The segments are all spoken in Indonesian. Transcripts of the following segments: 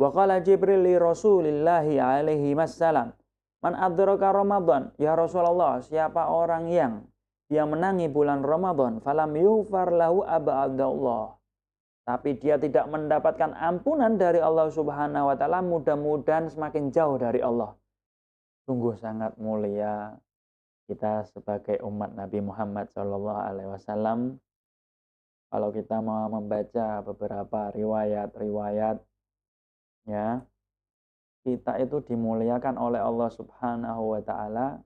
Wa qala Jibril li Rasulillahi alaihi wassalam, man adraka Ramadan, ya Rasulullah, siapa orang yang dia menangi bulan Ramadan, falam yughfar lahu abadallah, tapi dia tidak mendapatkan ampunan dari Allah Subhanahu wa taala, mudah-mudahan semakin jauh dari Allah. Sungguh sangat mulia kita sebagai umat Nabi Muhammad SAW. Kalau kita mau membaca beberapa riwayat-riwayat, ya, kita itu dimuliakan oleh Allah Subhanahu wa taala,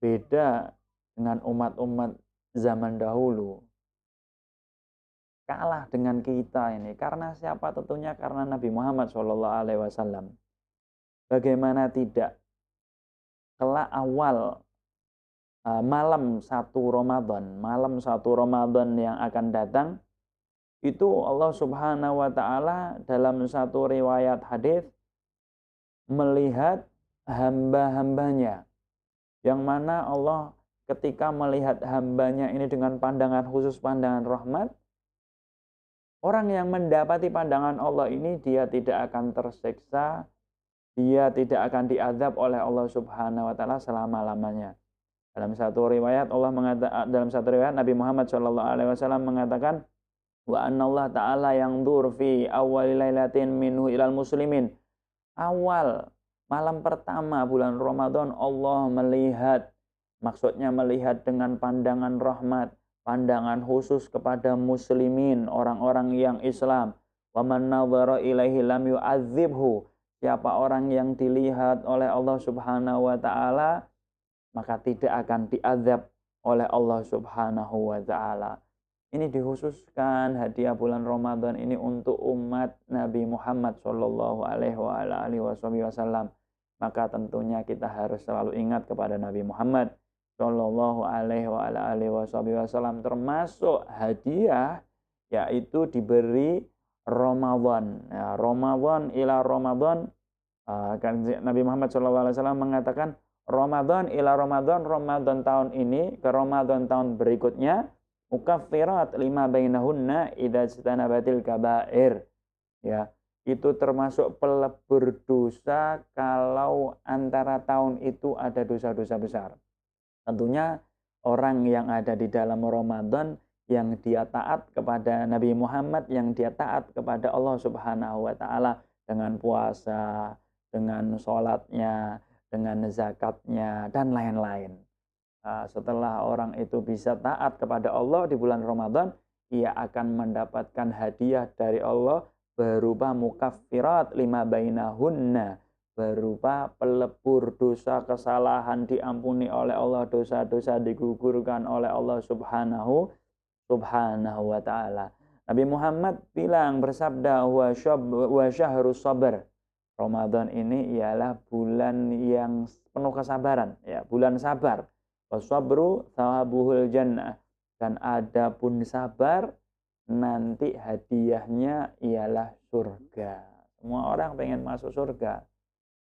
beda dengan umat-umat zaman dahulu. Kalah dengan kita ini. Karena siapa? Tentunya karena Nabi Muhammad SAW. Bagaimana tidak? Kelak awal malam 1 Ramadan yang akan datang, itu Allah Subhanahu wa taala dalam satu riwayat hadis melihat hamba-hambanya, yang mana Allah ketika melihat hambanya ini dengan pandangan khusus, pandangan rahmat, orang yang mendapati pandangan Allah ini dia tidak akan tersiksa, dia tidak akan diazab oleh Allah Subhanahu wa taala selama-lamanya. Dalam satu riwayat Nabi Muhammad SAW mengatakan, wa annallaha ta'ala yanzur fi awwali lailatin minhu ilal muslimin. Awal malam pertama bulan Ramadan Allah melihat, maksudnya melihat dengan pandangan rahmat, pandangan khusus kepada muslimin, orang-orang yang Islam. Wa man nadhara ilaihi lam yu'adzibhu. Siapa orang yang dilihat oleh Allah Subhanahu wa taala, maka tidak akan diazab oleh Allah Subhanahu wa taala. Ini dikhususkan hadiah bulan Ramadan ini untuk umat Nabi Muhammad sallallahu alaihi wasallam. Maka tentunya kita harus selalu ingat kepada Nabi Muhammad sallallahu alaihi wasallam, termasuk hadiah yaitu diberi Ramadan. Ya, Ramadan ila Ramadan, Nabi Muhammad sallallahu alaihi wasallam mengatakan Ramadan ila Ramadan, Ramadan tahun ini ke Ramadan tahun berikutnya, mukaffirat lima bainahunna idza istanabatil kabair. Ya, itu termasuk pelebur dosa kalau antara tahun itu ada dosa-dosa besar. Tentunya orang yang ada di dalam Ramadan, yang dia taat kepada Nabi Muhammad, yang dia taat kepada Allah Subhanahu wa taala dengan puasa, dengan sholatnya, dengan zakatnya, dan lain-lain. Setelah orang itu bisa taat kepada Allah di bulan Ramadan, ia akan mendapatkan hadiah dari Allah berupa mukaffirat lima bainahunna, berupa pelebur dosa, kesalahan diampuni oleh Allah, dosa-dosa digugurkan oleh Allah Subhanahu wa taala. Nabi Muhammad bilang, bersabda, wa syahrus sabr. Ramadan ini ialah bulan yang penuh kesabaran, ya, bulan sabar. Wasabru thawabuhul jannah, dan adapun sabar nanti hadiahnya ialah surga. Semua orang pengen masuk surga.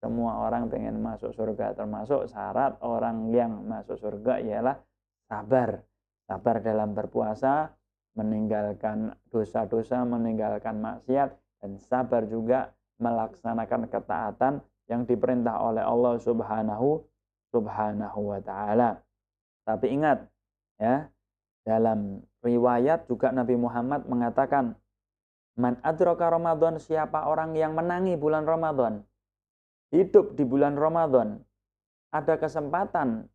Semua orang pengen masuk surga, termasuk syarat orang yang masuk surga ialah sabar. Sabar dalam berpuasa, meninggalkan dosa-dosa, meninggalkan maksiat, dan sabar juga melaksanakan ketaatan yang diperintah oleh Allah Subhanahu wa taala. Tapi ingat, ya, dalam riwayat juga Nabi Muhammad mengatakan, man adraka Ramadan, siapa orang yang menangi bulan Ramadan, hidup di bulan Ramadan, ada kesempatan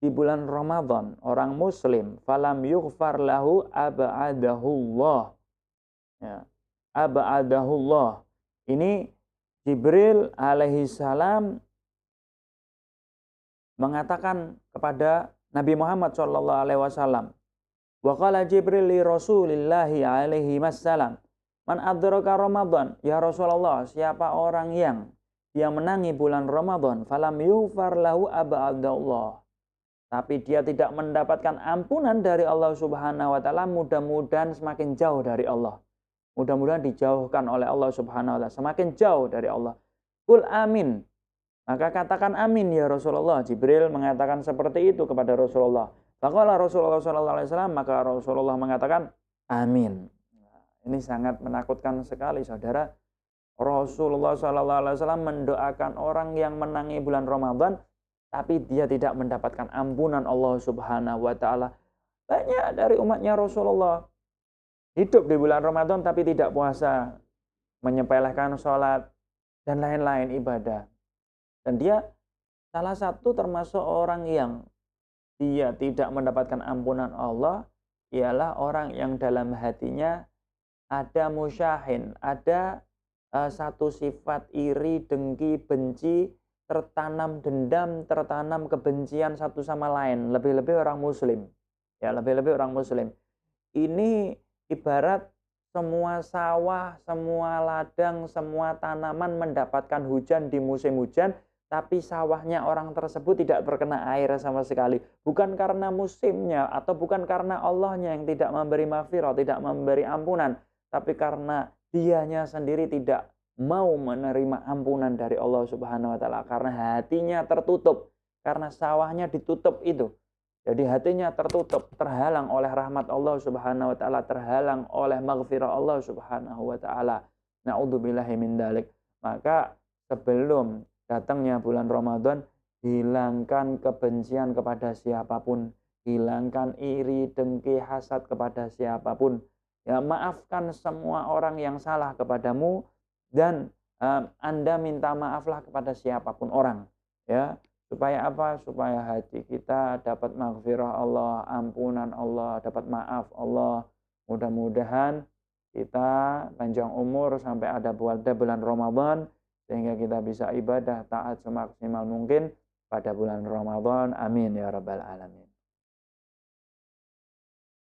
di bulan Ramadan, orang muslim, falam yughfar lahu ab'adahullah. Ya, ab'adahullah. Ini Jibril alaihi salam mengatakan kepada Nabi Muhammad sallallahu alaihi wasallam, wa qala Jibril li Rasulillahi alaihi wassalam, man adraka Ramadan, ya Rasulullah, siapa orang yang dia menangi bulan Ramadan, falam yughfar lahu ab'adallah, tapi dia tidak mendapatkan ampunan dari Allah Subhanahu wa taala, mudah-mudahan semakin jauh dari Allah. Mudah-mudahan dijauhkan oleh Allah Subhanahu wa taala, semakin jauh dari Allah. Qul amin. Maka katakan amin ya Rasulullah. Jibril mengatakan seperti itu kepada Rasulullah. Faqala Rasulullah sallallahu alaihi wasallam, maka Rasulullah mengatakan amin. Ini sangat menakutkan sekali, saudara. Rasulullah SAW mendoakan orang yang menangi bulan Ramadan, tapi dia tidak mendapatkan ampunan Allah Subhanahu wa Ta'ala. Banyak dari umatnya Rasulullah hidup di bulan Ramadan tapi tidak puasa, menyepelekan sholat, dan lain-lain ibadah. Dan dia salah satu termasuk orang yang dia tidak mendapatkan ampunan Allah, ialah orang yang dalam hatinya ada musyahin, ada satu sifat iri, dengki, benci, tertanam dendam, tertanam kebencian satu sama lain. Lebih-lebih orang Muslim. Ya, lebih-lebih orang Muslim. Ini ibarat semua sawah, semua ladang, semua tanaman mendapatkan hujan di musim hujan, tapi sawahnya orang tersebut tidak terkena air sama sekali. Bukan karena musimnya atau bukan karena Allahnya yang tidak memberi maghfirah, tidak memberi ampunan, tapi karena dianya sendiri tidak mau menerima ampunan dari Allah Subhanahu wa Ta'ala, karena hatinya tertutup, karena sawahnya ditutup itu. Jadi hatinya tertutup, terhalang oleh rahmat Allah Subhanahu wa Ta'ala, terhalang oleh maghfirah Allah Subhanahu wa Ta'ala. Na'udzubillahi min dzalik. Maka sebelum datangnya bulan Ramadan, hilangkan kebencian kepada siapapun, hilangkan iri, dengki, hasad kepada siapapun. Ya, maafkan semua orang yang salah kepadamu, dan Anda minta maaflah kepada siapapun orang. Ya, supaya apa? Supaya hati kita dapat maghfirah Allah, ampunan Allah, dapat maaf Allah. Mudah-mudahan kita panjang umur sampai ada bulan Ramadan, sehingga kita bisa ibadah taat semaksimal mungkin pada bulan Ramadan. Amin ya rabbal alamin.